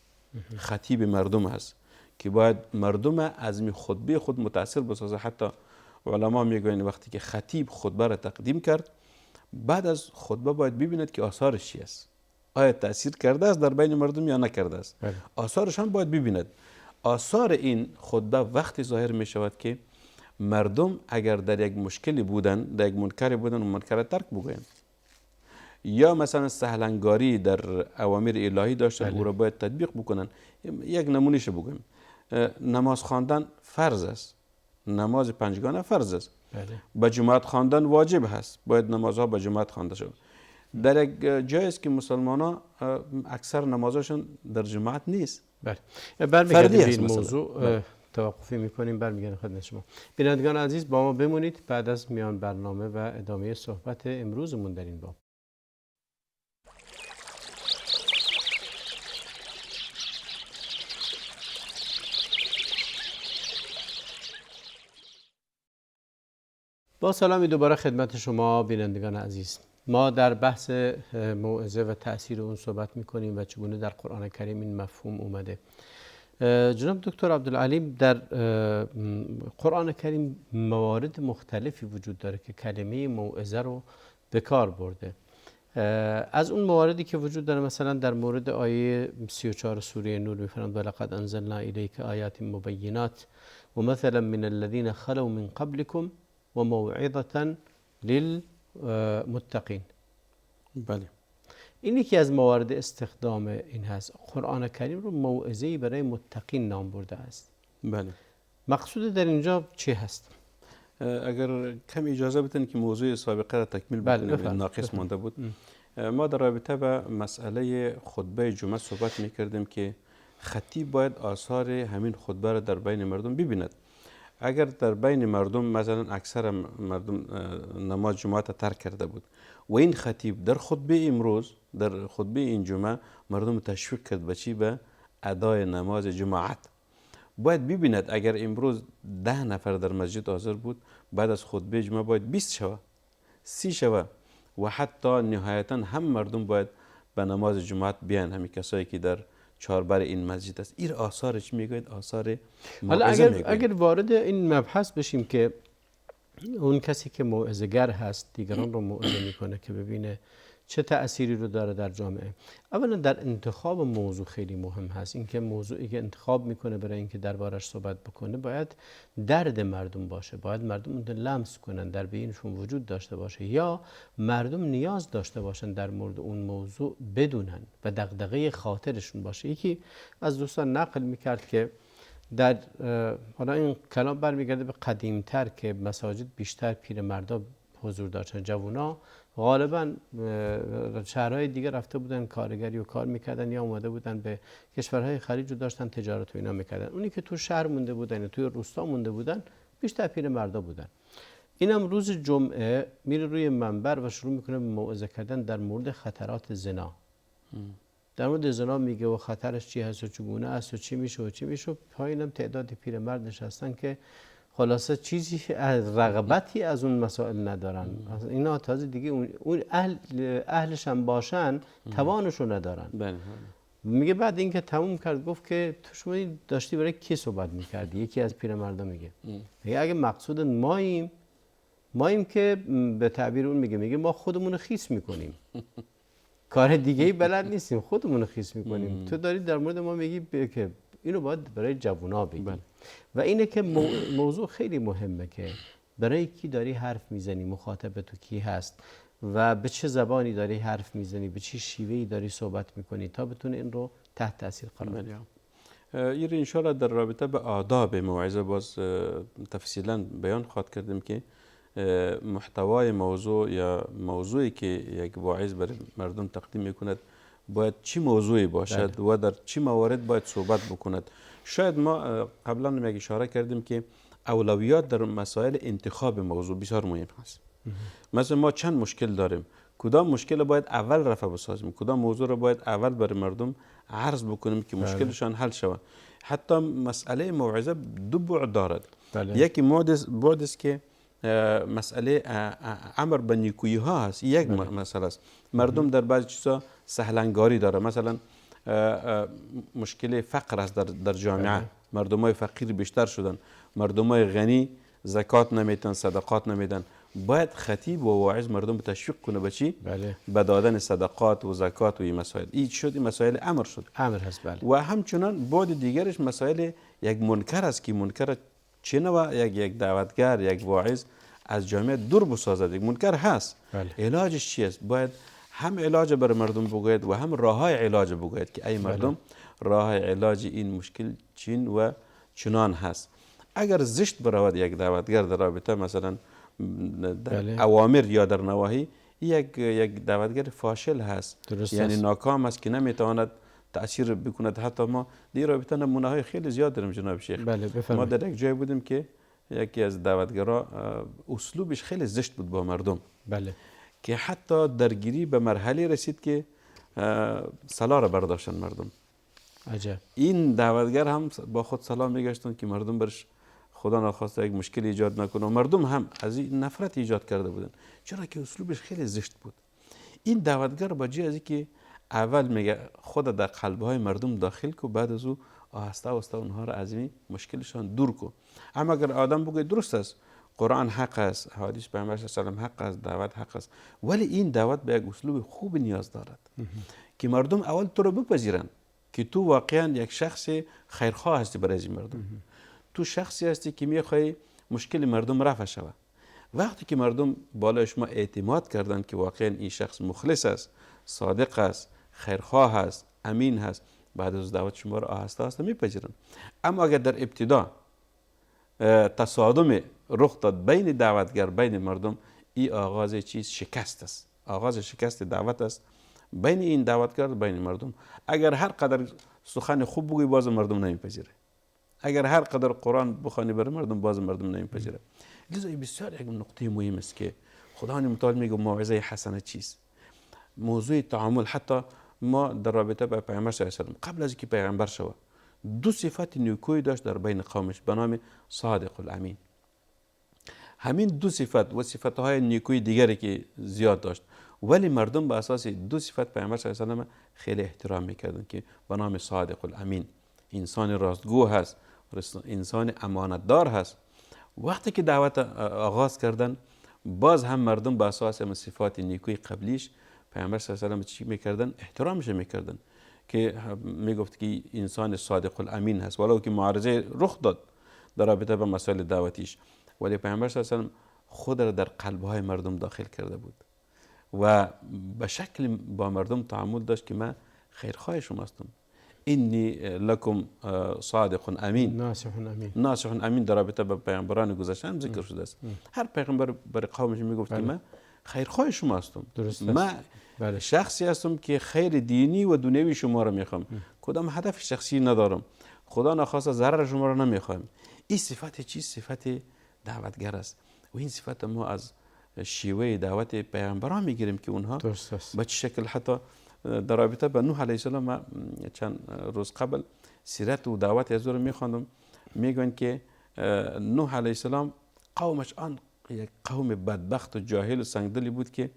Speaker 2: خطیب مردم هست، که باید مردم از این خطبه خود متاثر بسازه. حتی علما میگوین وقتی که خطیب خطبه را تقدیم کرد، بعد از خطبه باید ببیند که آثارش چی است، آیا تاثیر کرده است در بین مردم یا نکرده است. آثارش هم باید ببیند. آثار این خطبه وقتی ظاهر می شود که مردم اگر در یک مشکلی بودن، در یک منکری بودن، و منکر ترک بگویند، یا مثلا سهلنگاری در اوامر الهی داشتن او را باید تطبیق بکنن. یک نمونهش بگویم، نماز خواندن فرض است، نماز پنجگانه فرض است، به جماعت خواندن واجب هست، باید نمازها به جماعت خوانده شود. در یک جایی است که مسلمان ها اکثر نمازشون در جماعت نیست.
Speaker 1: برمیگردیم به این موضوع، توقفی میکنیم، برمیگردیم خدمت شما. بینندگان عزیز با ما بمونید، بعد از میان برنامه و ادامه صحبت امروزمون در این باب. با سلامی دوباره خدمت شما بینندگان عزیز. ما در بحث موعظه و تأثیر اون صحبت میکنیم و چگونه در قرآن کریم این مفهوم اومده. جناب دکتر عبدالعلیم، در قرآن کریم موارد مختلفی وجود داره که کلمه موعظه رو به کار برده. از اون مواردی که وجود داره، مثلا در مورد آیه 34 سوره نور میفرماید ولقد انزلنا الیک آیات مبینات و مثلا من الذین خلوا من قبلکم و موعظة للمتقین.
Speaker 2: بله،
Speaker 1: این یکی از موارد استخدام این هست. قرآن کریم رو موعظه‌ای برای متقین نام برده است.
Speaker 2: بله.
Speaker 1: مقصود در اینجا چی هست؟
Speaker 2: اگر کم اجازه بدین که موضوع سابقه را تکمیل بکنیم، ناقص مانده بود. ما در رابطه به مسئله خطبه جمعه صحبت میکردیم که خطیب باید آثار همین خطبه را در بین مردم ببیند. اگر در بین مردم مثلا اکثر مردم نماز جماعت ترک کرده بود و این خطیب در خطبه امروز، در خطبه این جمعه مردم تشویق کرد به چی؟ به ادای نماز جماعت. باید ببیند اگر امروز 10 نفر در مسجد حاضر بود، بعد از خطبه جمعه باید 20 شود، 30 شود، و حتی نهایتا هم مردم باید به نماز جماعت بیان، همین کسایی که در چهاربر این مسجد است. این آثارش میگوید آثار موعظه میگوید.
Speaker 1: اگر وارد این مبحث بشیم که اون کسی که موعظه‌گر هست دیگران رو موعظه میکنه که ببینه چه تأثیری رو داره در جامعه، اولا در انتخاب موضوع خیلی مهم هست. اینکه موضوعی که انتخاب میکنه برای اینکه دربارش صحبت بکنه باید درد مردم باشه، باید مردم اون لمس کنن، در بینشون وجود داشته باشه، یا مردم نیاز داشته باشن در مورد اون موضوع بدونن و دغدغه خاطرشون باشه. یکی از دوستان نقل میکرد که در حالا این کلام برمیگرده به قدیمتر که مساجد بیشتر پیرمردا حضور داشتن، جوونا غالبا شهرهای دیگه رفته بودن کارگری و کار میکردن، یا اومده بودن به کشورهای خلیج و داشتن تجارت و اینا میکردن. اونی که تو شهر مونده بودن، توی روستا مونده بودن، بیشتر پیرمردا بودن. اینم روز جمعه میره روی منبر و شروع میکنه به موعظه کردن در مورد خطرات زنا. در مورد زنا میگه و خطرش چی هست و چگونه است و چی میشه و چی میشه. پایینم تعداد پیرمرد نشستن که خلاصه چیزی از رغبتی از اون مسائل ندارن. اینا تازه دیگه اون اهلش هم باشن توانشو ندارن. میگه بعد اینکه تموم کرد گفت که تو شما داشتی برای کی صحبت میکردی؟ یکی از پیرمردا میگه اگه مقصود ماییم که به تعبیر اون میگه ما خودمون خیس میکنیم، کار دیگه ای بلد نیستیم، خودمون خیس میکنیم. تو داری در مورد ما میگی که اینو باید برای جوونا بگی. و اینه که موضوع خیلی مهمه که برای کی داری حرف میزنی، مخاطب تو کی هست و به چه زبانی داری حرف میزنی، به چه شیوهی داری صحبت میکنی تا بتونه این رو تحت تاثیر قرار بده.
Speaker 2: این انشاءالله در رابطه به آداب موعظه باز تفصیلا بیان خواهد کردیم که محتوای موضوع یا موضوعی که یک واعظ برای مردم تقدیم میکند باید چی موضوعی باشد و در چی موارد باید صحبت بکند. شاید ما قبلا یک اشاره کردیم که اولویات در مسائل انتخاب موضوع بسیار مهم است. مثلا ما چند مشکل داریم، کدام مشکل باید اول رفع بسازیم، کدام موضوع را باید اول برای مردم عرض بکنیم که مشکلشان حل شود. حتی مسئله موعظه دو بعد دارد. یکی بعد است که مسئله امر به نیکویی ها هست، یک مسئله است. مردم در بعضی چیزا سهلنگاری داره، مثلا مشکل فقر است در جامعه. مردم های فقیر بیشتر شدن، مردم های غنی زکات نمیدن، صدقات نمیدن. باید خطیب و واعظ مردم تشویق کنه به چی؟ به دادن صدقات و زکات و این مسائل. این شد، این مسائل امر شد،
Speaker 1: امر هست.
Speaker 2: و همچنان بعد دیگرش مسائل یک منکر است که منکر چه نوع یک دعوتگر، یک واعظ از جامعه دور بسازد؟ یک منکر هست. علاجش چیست؟ باید هم علاج برای مردم بگوید و هم راه های علاج بگوید که ای مردم راه علاج این مشکل چین و چنان هست. اگر زشت برود یک دعوتگر در رابطه مثلا در اوامر یا در نواهی، یک دعوتگر فاشل هست، یعنی ناکام است که نمیتواند تأثیر بکند. حتی ما در رابطه نمونه های خیلی زیاد داریم جناب شیخ. ما در یک جای بودیم که یکی از دعوتگرا اسلوبش خیلی زشت بود با مردم، که حتی درگیری به مرحله رسید که سلا را برداشتن مردم.
Speaker 1: عجب.
Speaker 2: این دعوتگر هم با خود سلام میگشتن که مردم برش خدا نخواسته یک مشکل ایجاد نکنه. مردم هم از این نفرت ایجاد کرده بودن، چرا که اسلوبش خیلی زشت بود. این دعوتگر با جای از اینکه اول میگه خود در قلبهای مردم داخل کو، بعد از او آهسته آهسته اونها را از این مشکلشان دور کو. اما اگر آدم بگه درست است، قرآن حق است، حدیث پیامبر صلی الله علیه و آله حق است، دعوت حق است، ولی این دعوت به یک اسلوب خوب نیاز دارد که مردم اول تو رو بپذیرند که تو واقعا یک شخص خیرخواه هستی برای این مردم. تو شخصی هستی که میخوای مشکل مردم رفع شود. وقتی که مردم بالای شما اعتماد کردن که واقعا این شخص مخلص است، صادق است، خیرخواه است، امین هست، بعد از دعوت شما را آهسته آهسته میپذیرن. اما اگر در ابتدا تصادم رخ داد بین دعوتگر بین مردم، این آغاز چیز شکست است، آغاز شکست دعوت است بین این دعوتگر بین مردم. اگر هر قدر سخن خوب بگوی باز مردم نمیپذیره، اگر هر قدر قرآن بخوانی برای مردم باز مردم نمیپذیره. لذا بسیار یک نقطه مهم است که خداوند متعال میگه موعظه حسنه چیست. موضوع تعامل، حتی ما در رابطه با پیامبر صلی الله علیه و آله قبل از اینکه پیامبر شود 2 صفت نیکویی داشت در بین قومش به نام صادق الامین. همین 2 صفت و صفتهای نیکویی دیگری که زیاد داشت، ولی مردم به اساس 2 صفت پیامبر صلی الله علیه و آله خیلی احترام میکردن که به نام صادق الامین، انسان راستگو هست، انسان امانتدار هست. وقتی که دعوت آغاز کردن، باز هم مردم به اساس صفات نیکوی قبلیش پیامبر صلی الله علیه و آله چی میکردن؟ احترامش میکردن، که میگفت که انسان صادق الامین هست، ولو که معارضه رخ داد در رابطه با مسائل دعوتیش، ولی پیامبر صلی الله علیه و آله خود را در قلبهای مردم داخل کرده بود و به شکل با مردم تعامل داشت که من خیرخواه شما هستم. اینی لکم صادق امین، ناصح امین در رابطه با پیامبران گذشته هم ذکر شده است. هر پیغمبر برای قومش میگفت که من خیرخواه شما هستم، من شخصی هستم که خیر دینی و دنیوی شما را میخوام، کدام هدف شخصی ندارم، خدا نخواسته ضرر شما را نمیخوام. این صفت چیز؟ صفت دعوتگر است. و این صفت ما از شیوه دعوت پیغمبران میگیریم که اونها به چه شکل. حتی در رابطه با نوح علیه السلام ما چند روز قبل سیرت و دعوت از او میخواندم، میگن که نوح علیه السلام قومش آن یک قوم بدبخت و جاهل و سنگدلی بود که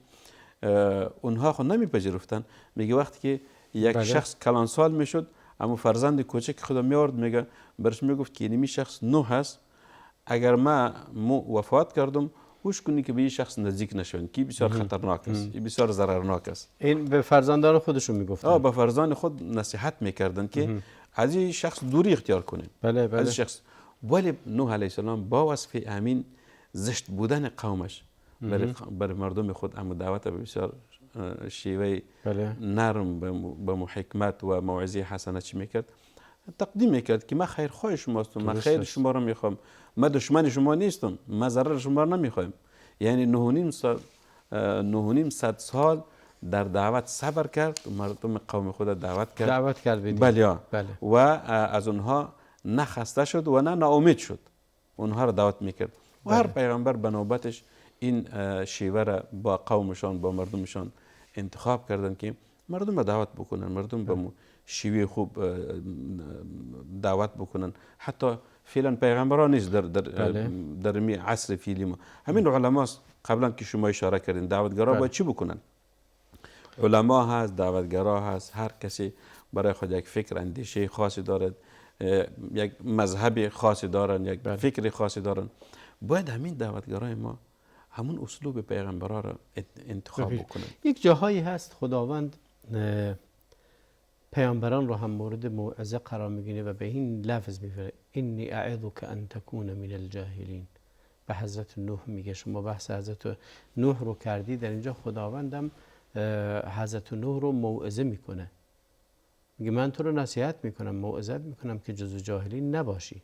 Speaker 2: اونها خود نمیپذیرفتن. میگه وقتی که یک شخص کلانسال میشد، اما فرزند کوچک خدا میآورد، میگه برش میگفت که اینمی شخص نوح هست، اگر ما وفات کردم گوش کنی که به این شخص نزدیک نشون، که بسیار خطرناک است، بسیار ضررناک است.
Speaker 1: این به فرزندان خودشون میگفتن؟
Speaker 2: به فرزند خود نصیحت میکردن که از این شخص دوری اختیار کنیم.
Speaker 1: بله.
Speaker 2: از شخص. ولی نوح علیه السلام با وصف امین زشت بودن قومش برای مردم خود، اما دعوت به بسیار شیوه نرم به حکمت و موعظه حسنه چی میکرد؟ تقدیم میکرد که من خیرخواه شما هستم، من خیر شما را میخوام، من دشمن شما نیستم، من ضرر شما را نمیخوایم. یعنی 9.5 سال در دعوت صبر کرد و مردم قوم خود دعوت کرد. بله. و از اونها نه خسته شد و نه ناامید شد، اونها را دعوت میکرد. و هر پیغمبر به نوبتش این شیوه را با قومشان، با مردمشان انتخاب کردن که مردم را دعوت بکنن، مردم به شیوه خوب دعوت بکنن. حتی فعلا پیغمبران نیست در می عصر فعلی ما، همین علماست. قبلا که شما اشاره کردین دعوتگرا باید چی بکنن؟ علما هست، دعوتگرا هست، هر کسی برای خود یک فکر اندیشه خاصی دارد، یک مذهب خاصی دارن، یک فکر خاصی دارن. باید همین دعوتگرای ما همون اسلوب پیغمبرا را انتخاب بکنن.
Speaker 1: یک جاهایی هست خداوند پیامبران رو هم مورد موعظه قرار میگیره و به این لفظ میفره انی اعظک ان تکون من الجاهلین. به حضرت نوح میگه، شما بحث حضرت نوح رو کردی، در اینجا خداوندم حضرت نوح رو موعظه میکنه، میگه من تو رو نصیحت میکنم، موعظت میکنم که جزو جاهلین نباشی.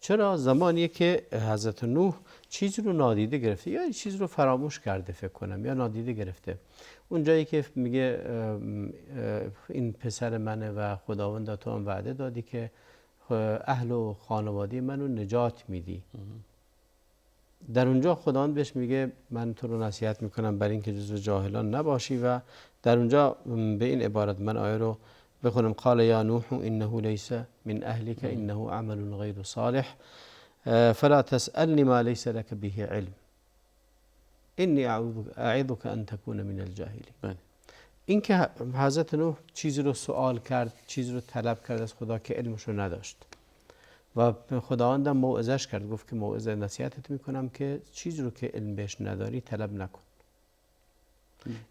Speaker 1: چرا؟ زمانیه که حضرت نوح چیزی رو نادیده گرفته یا چیز رو فراموش کرده فکر کنم، یا نادیده گرفته. اون جایی که میگه این پسر منه و خداوند تو هم وعده دادی که اهل و خانواده منو نجات میدی. در اونجا خداوند بهش میگه من تو رو نصیحت میکنم برای اینکه جزو جاهلان نباشی. و در اونجا به این عبارت من آیه رو بخونم: قال یا نوح انه لیس من اهلک انه عمل غیر صالح فلا تسألنی ما لیس لك به علم انی اعظک ان تکون من الجاهلین. این که حضرت نوح چیزی رو سوال کرد، چیزی رو طلب کرد از خدا که علمش رو نداشت و خداوندم موعظش کرد، گفت که موعظه نصیحتت میکنم که چیزی رو که علم بهش نداری طلب نکن.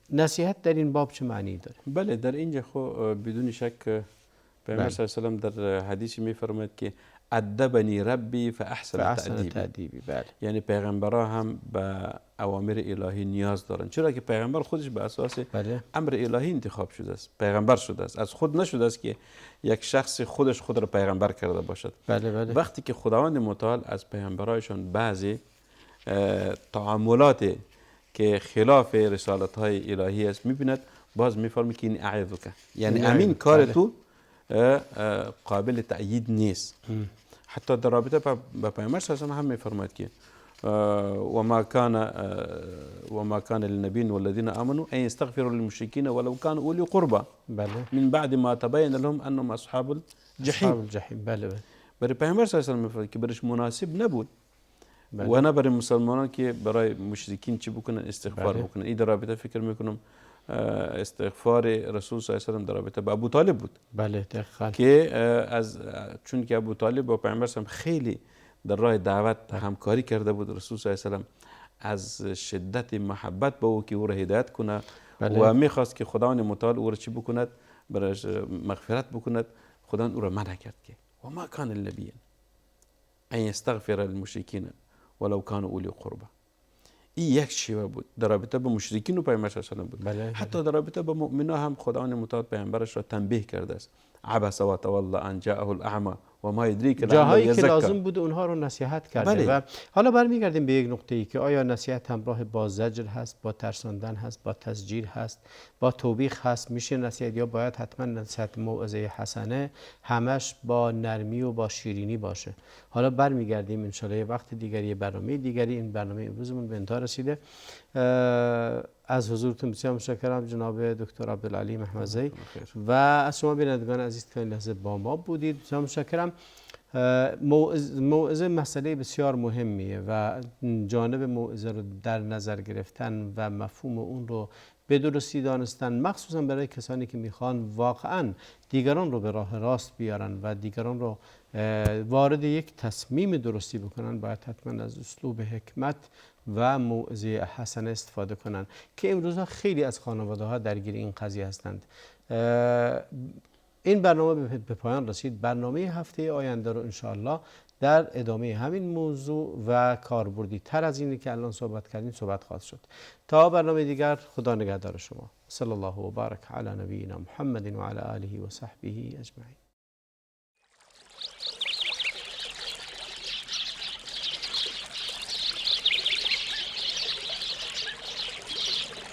Speaker 1: نصیحت در این باب چه معنی داره؟
Speaker 2: بله، در اینجا خب بدون شک پیامبر صلی الله علیه و آله در حدیثی میفرماید که ادبنی ربی فاحسن تأدیبی.
Speaker 1: بله.
Speaker 2: یعنی پیغمبرها هم به اوامر الهی نیاز دارن، چرا که پیغمبر خودش به اساس امر الهی انتخاب شده است، پیغمبر شده است، از خود نشده است که یک شخص خود را پیغمبر کرده باشد.
Speaker 1: بله.
Speaker 2: وقتی که خداوند متعال از پیغمبرایشان بعضی تعاملات که خلاف رسالت های الهی است میبیند، باز میفرمه که این اعظک، یعنی امین کار تو قابل تأیید نیست. حتی در رابطه با پیامبر صلی الله علیه و آله هم میفرماید که و ما کان للنبی والذین آمنوا ان یستغفروا للمشرکین ولو کانوا اولی قربى من بعد ما تبین لهم انهم اصحاب الجحیم.
Speaker 1: بله.
Speaker 2: برای پیامبر صلی الله علیه و آله میفرماید که برش مناسب نبود و نه برای مسلمانان که برای مشرکین چی بکنن، استغفار بکنن. این در رابطه فکر میکنم استغفار رسول صلی الله علیه و آله در رابطه با ابو طالب بود.
Speaker 1: بله دقیقاً.
Speaker 2: که چون که ابو طالب با پیامبر صلی الله علیه و آله خیلی در راه دعوت همکاری کرده بود، رسول صلی الله علیه و آله از شدت محبت به او که او را هدایت کنه و میخواست که خداوند متعال او را چی بکند، برایش مغفرت بکند. خداوند او را منع کرد که و ما کان للنبی ان یستغفر للمشرکین ولو کانوا اولی قربى. این یک شیوه بود در رابطه با مشرکین و پیامبر صلی الله علیه و آله بود. حتی در رابطه با مؤمنان هم خداوند متعال پیامبرش را تنبیه کرده است: عبس و تولى ان جاءه الاعمى و ما یدریک
Speaker 1: جاهایی که لازم بود اونها رو نصیحت کرده. و حالا برمیگردیم به یک نقطه ای که آیا نصیحت همراه با زجر هست، با ترساندن هست، با تزجیر هست، با توبیخ هست؟ میشه نصیحت یا باید حتما نصیحت موعظه حسنه همش با نرمی و با شیرینی باشه؟ حالا برمیگردیم ان شاء الله وقت دیگری، برنامه دیگری. این برنامه امروزمون به انتها رسیده. از حضورتون بسیار متشکرم جناب دکتر عبدالعلی محمدزی و از شما بینندگان عزیز که این لحظه با ما بودید. بسیار متشکرم. موعظه مسئله بسیار مهمیه و جانب موعظه رو در نظر گرفتن و مفهوم اون رو به درستی دانستن، مخصوصا برای کسانی که میخوان واقعا دیگران رو به راه راست بیارن و دیگران رو وارد یک تصمیم درستی بکنن، باید حتما از اسلوب حکمت و موعظه حسنه استفاده کنن که امروزها خیلی از خانواده ها درگیر این قضیه هستند. این برنامه به پایان رسید. برنامه هفته آینده رو انشاءالله در ادامه همین موضوع و کاربردی تر از اینی که الان صحبت کردیم صحبت خواهد شد. تا برنامه دیگر، خدا نگهدار شما. صلی الله و بارک علی نبینا محمد و علی آله و صحبه اجمعین.